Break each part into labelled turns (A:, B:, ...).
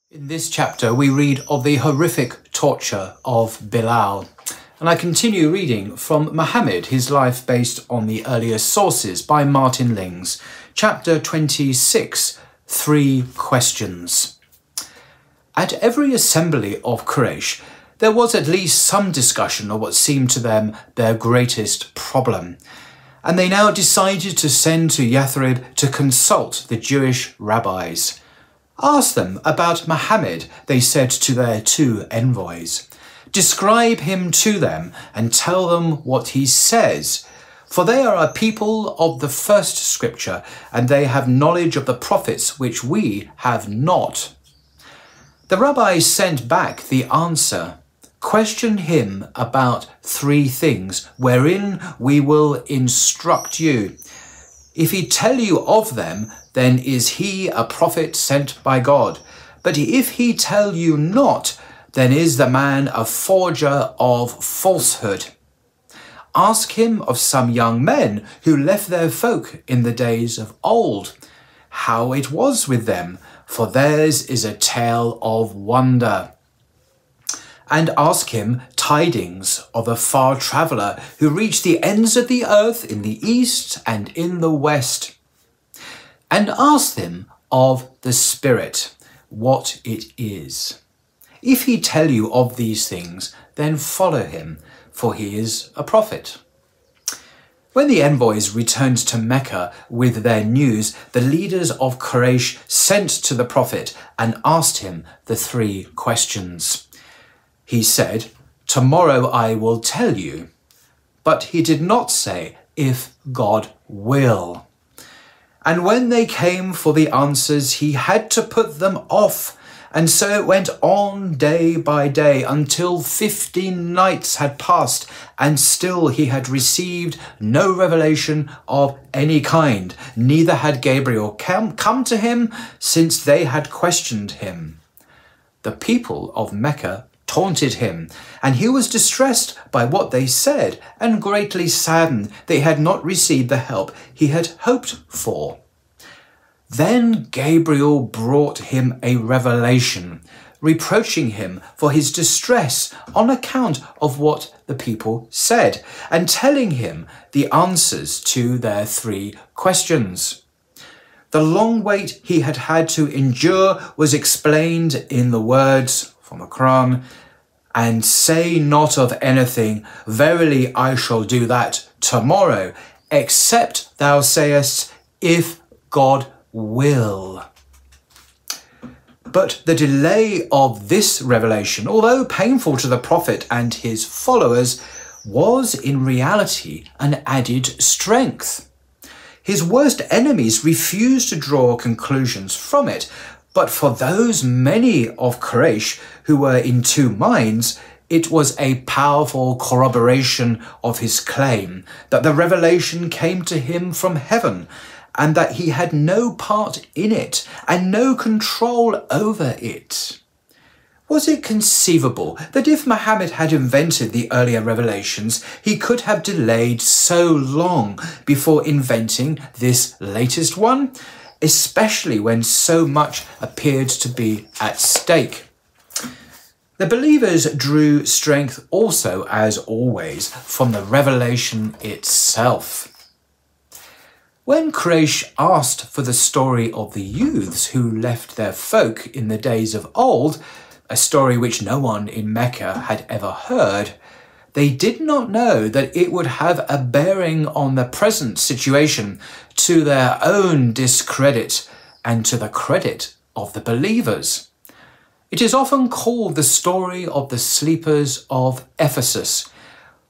A: In this chapter, we read of the horrific torture of Bilal. And I continue reading from Muhammad, his life based on the earlier sources by Martin Lings. Chapter 26, 3 questions. At every assembly of Quraysh, there was at least some discussion of what seemed to them their greatest problem. And they now decided to send to Yathrib to consult the Jewish rabbis. Ask them about Muhammad, they said to their two envoys. Describe him to them and tell them what he says, for they are a people of the first scripture, and they have knowledge of the prophets which we have not. The rabbis sent back the answer. Question him about 3 things, wherein we will instruct you. If he tell you of them, then is he a prophet sent by God. But if he tell you not, then is the man a forger of falsehood. Ask him of some young men who left their folk in the days of old, how it was with them, for theirs is a tale of wonder. And ask him tidings of a far traveller who reached the ends of the earth in the east and in the west. And ask them of the Spirit, what it is. If he tell you of these things, then follow him, for he is a prophet. When the envoys returned to Mecca with their news, the leaders of Quraysh sent to the prophet and asked him the 3 questions. He said, "Tomorrow I will tell you." But he did not say, "If God will." And when they came for the answers, he had to put them off. And so it went on day by day until 15 nights had passed, and still he had received no revelation of any kind. Neither had Gabriel come to him since they had questioned him. The people of Mecca taunted him, and he was distressed by what they said and greatly saddened that he had not received the help he had hoped for. Then Gabriel brought him a revelation, reproaching him for his distress on account of what the people said, and telling him the answers to their 3 questions. The long wait he had had to endure was explained in the words from the Quran, "And say not of anything, verily I shall do that tomorrow, except thou sayest, if God will." But the delay of this revelation, although painful to the prophet and his followers, was in reality an added strength. His worst enemies refused to draw conclusions from it, but for those many of Quraysh who were in 2 minds, it was a powerful corroboration of his claim that the revelation came to him from heaven, and that he had no part in it and no control over it. Was it conceivable that if Muhammad had invented the earlier revelations, he could have delayed so long before inventing this latest one, especially when so much appeared to be at stake? The believers drew strength also, as always, from the revelation itself. When Quraysh asked for the story of the youths who left their folk in the days of old, a story which no one in Mecca had ever heard, they did not know that it would have a bearing on the present situation, to their own discredit and to the credit of the believers. It is often called the story of the sleepers of Ephesus,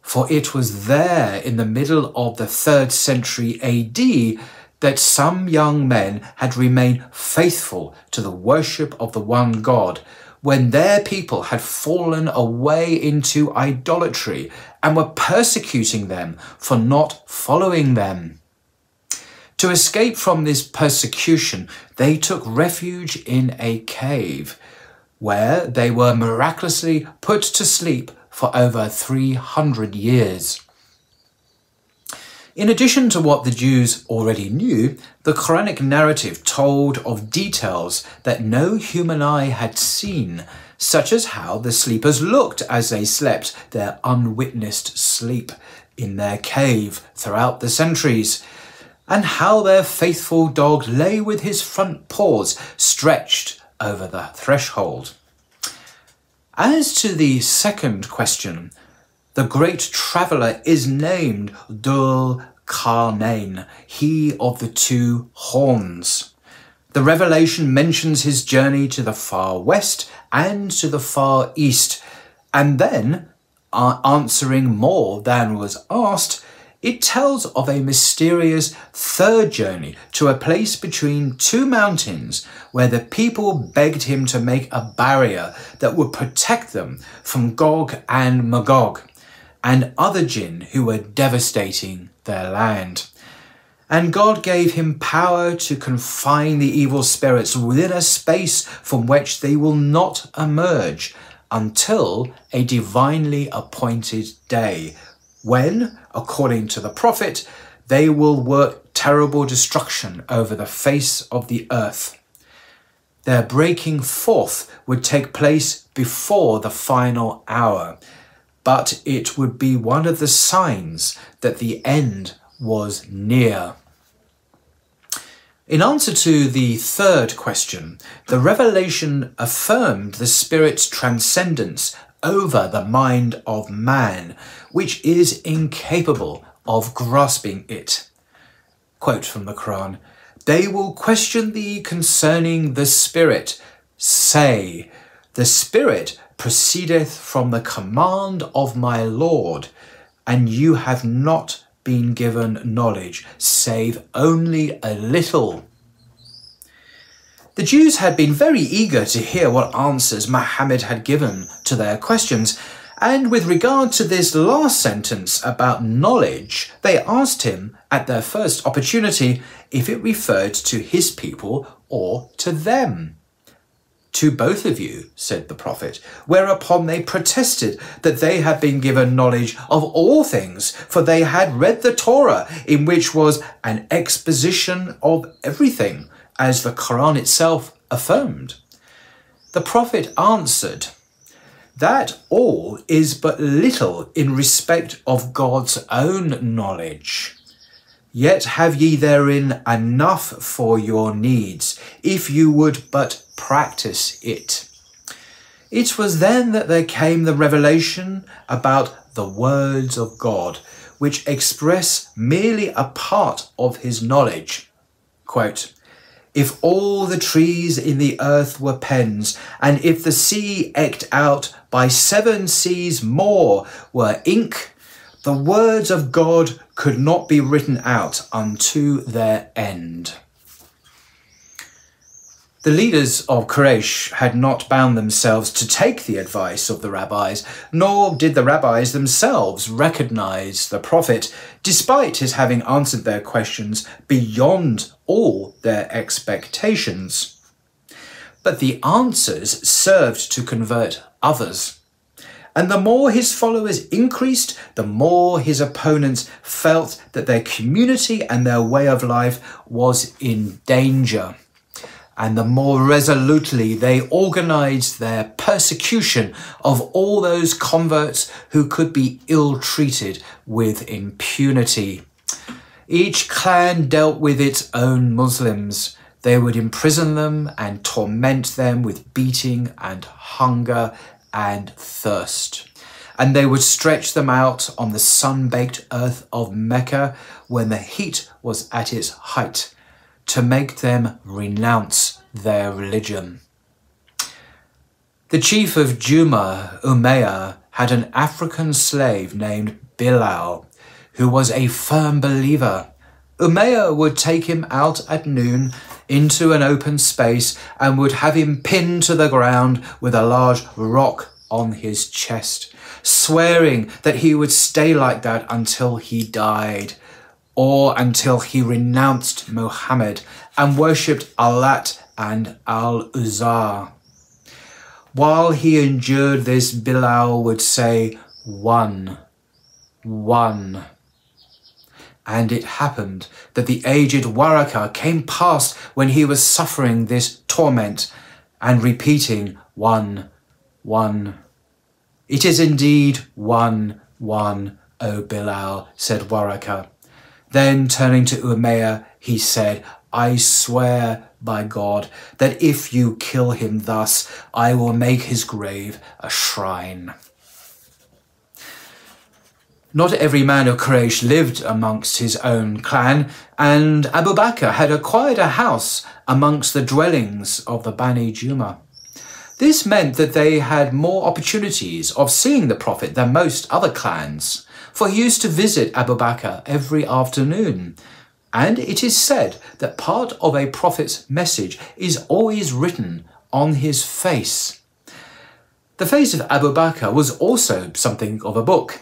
A: for it was there in the middle of the 3rd century AD that some young men had remained faithful to the worship of the one God, when their people had fallen away into idolatry and were persecuting them for not following them. To escape from this persecution, they took refuge in a cave, where they were miraculously put to sleep for over 300 years. In addition to what the Jews already knew, the Quranic narrative told of details that no human eye had seen, such as how the sleepers looked as they slept their unwitnessed sleep in their cave throughout the centuries, and how their faithful dog lay with his front paws stretched over the threshold. As to the second question, the great traveller is named Dhul Qarnayn, he of the two horns. The revelation mentions his journey to the far west and to the far east, and then, answering more than was asked, it tells of a mysterious third journey to a place between two mountains where the people begged him to make a barrier that would protect them from Gog and Magog and other jinn who were devastating their land. And God gave him power to confine the evil spirits within a space from which they will not emerge until a divinely appointed day, when, according to the prophet, they will work terrible destruction over the face of the earth. Their breaking forth would take place before the final hour, but it would be one of the signs that the end was near. In answer to the third question, the revelation affirmed the Spirit's transcendence over the mind of man, which is incapable of grasping it. Quote from the Quran, "They will question thee concerning the Spirit. Say, the Spirit proceedeth from the command of my Lord, and you have not been given knowledge, save only a little." The Jews had been very eager to hear what answers Muhammad had given to their questions, and with regard to this last sentence about knowledge, they asked him at their first opportunity if it referred to his people or to them. "To both of you," said the Prophet, whereupon they protested that they had been given knowledge of all things, for they had read the Torah, in which was an exposition of everything, as the Quran itself affirmed. The Prophet answered, "That all is but little in respect of God's own knowledge. Yet have ye therein enough for your needs, if you would but practice it." It was then that there came the revelation about the words of God, which express merely a part of his knowledge. Quote, "If all the trees in the earth were pens, and if the sea eked out by 7 seas more were ink, the words of God could not be written out unto their end." The leaders of Quraysh had not bound themselves to take the advice of the rabbis, nor did the rabbis themselves recognize the Prophet, despite his having answered their questions beyond all their expectations. But the answers served to convert others, and the more his followers increased, the more his opponents felt that their community and their way of life was in danger, and the more resolutely they organized their persecution of all those converts who could be ill-treated with impunity. Each clan dealt with its own Muslims. They would imprison them and torment them with beating and hunger and thirst. And they would stretch them out on the sun-baked earth of Mecca when the heat was at its height, to make them renounce their religion. The chief of Juma, Umayyah, had an African slave named Bilal, who was a firm believer. Umayyah would take him out at noon into an open space and would have him pinned to the ground with a large rock on his chest, swearing that he would stay like that until he died, or until he renounced Muhammad and worshipped Allat and Al-Uzza. While he endured this, Bilal would say, "One, one." And it happened that the aged Waraka came past when he was suffering this torment, and repeating 1, 1. It is indeed 1, 1, O Bilal, said Waraka. Then turning to Umayya, he said, I swear by God that if you kill him thus, I will make his grave a shrine. Not every man of Quraysh lived amongst his own clan, and Abu Bakr had acquired a house amongst the dwellings of the Bani Juma. This meant that they had more opportunities of seeing the Prophet than most other clans, for he used to visit Abu Bakr every afternoon. And it is said that part of a Prophet's message is always written on his face. The face of Abu Bakr was also something of a book,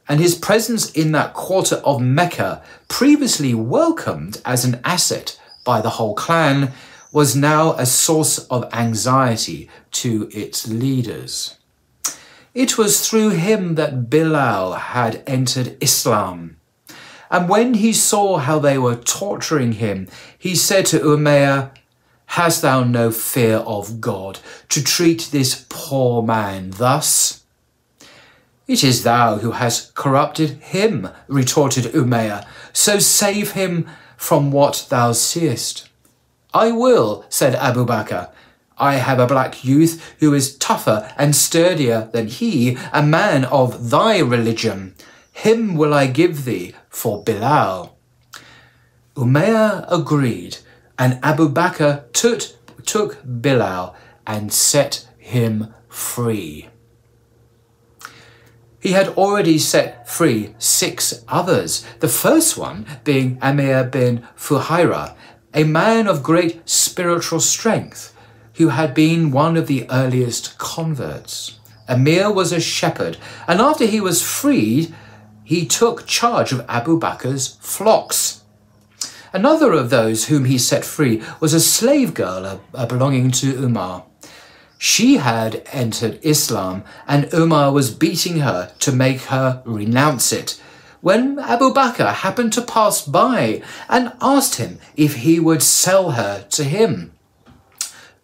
A: and his presence in that quarter of Mecca, previously welcomed as an asset by the whole clan, was now a source of anxiety to its leaders. It was through him that Bilal had entered Islam, and when he saw how they were torturing him, he said to Umayya, Hast thou no fear of God to treat this poor man thus? It is thou who hast corrupted him, retorted Umayya, so save him from what thou seest. I will, said Abu Bakr. I have a black youth who is tougher and sturdier than he, a man of thy religion. Him will I give thee for Bilal. Umayya agreed, and Abu Bakr took Bilal and set him free. He had already set free 6 others, the first one being Amir bin Fuhaira, a man of great spiritual strength, who had been one of the earliest converts. Amir was a shepherd, and after he was freed, he took charge of Abu Bakr's flocks. Another of those whom he set free was a slave girl belonging to Umar. She had entered Islam, and Umar was beating her to make her renounce it, when Abu Bakr happened to pass by and asked him if he would sell her to him.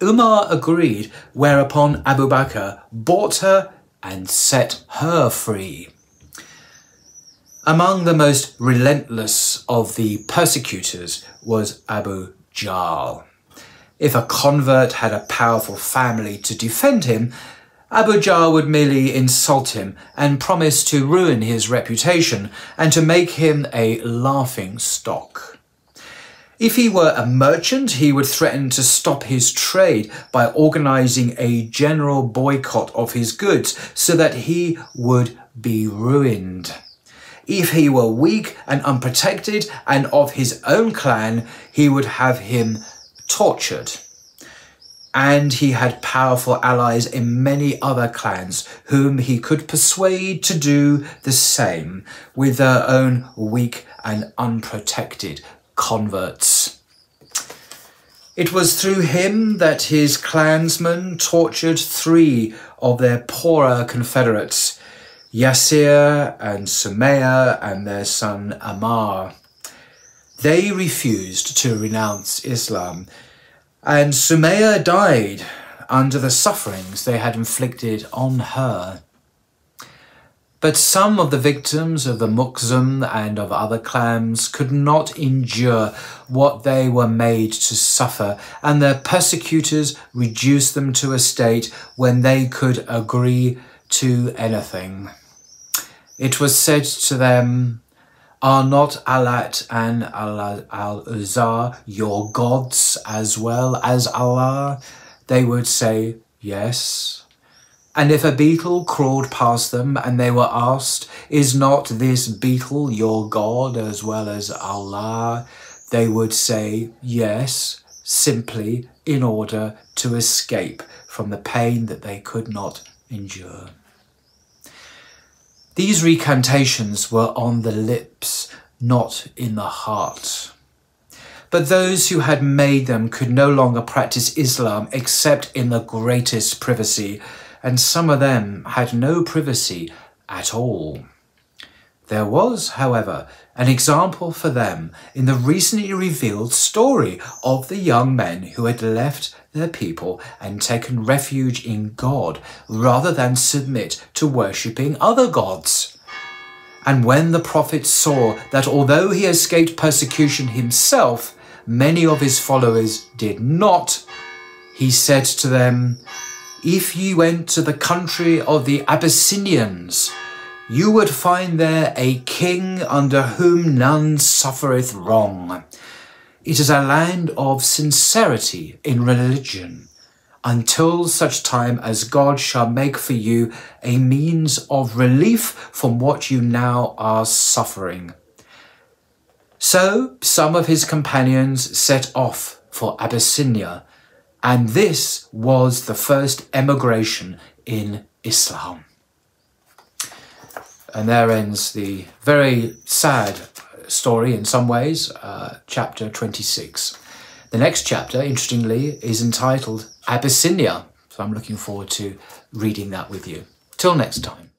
A: Umar agreed, whereupon Abu Bakr bought her and set her free. Among the most relentless of the persecutors was Abu Jahl. If a convert had a powerful family to defend him, Abu Jahl would merely insult him and promise to ruin his reputation and to make him a laughing stock. If he were a merchant, he would threaten to stop his trade by organizing a general boycott of his goods so that he would be ruined. If he were weak and unprotected and of his own clan, he would have him tortured. And he had powerful allies in many other clans whom he could persuade to do the same with their own weak and unprotected converts. It was through him that his clansmen tortured 3 of their poorer confederates, Yasir and Sumayya and their son Ammar. They refused to renounce Islam, and Sumayya died under the sufferings they had inflicted on her. But some of the victims of the Muqzam and of other clans could not endure what they were made to suffer, and their persecutors reduced them to a state when they could agree to anything. It was said to them, Are not Alat and Al-Uzza your gods as well as Allah? They would say, Yes. And if a beetle crawled past them and they were asked, Is not this beetle your God as well as Allah? They would say, Yes, simply in order to escape from the pain that they could not endure. These recantations were on the lips, not in the heart. But those who had made them could no longer practice Islam except in the greatest privacy, and some of them had no privacy at all. There was, however, an example for them in the recently revealed story of the young men who had left their people and taken refuge in God rather than submit to worshipping other gods. And when the prophet saw that although he escaped persecution himself, many of his followers did not, he said to them, "If ye went to the country of the Abyssinians, you would find there a king under whom none suffereth wrong. It is a land of sincerity in religion, until such time as God shall make for you a means of relief from what you now are suffering." So some of his companions set off for Abyssinia, and this was the first emigration in Islam. And there ends the very sad story in some ways, chapter 26. The next chapter, interestingly, is entitled Abyssinia. So I'm looking forward to reading that with you. Till next time.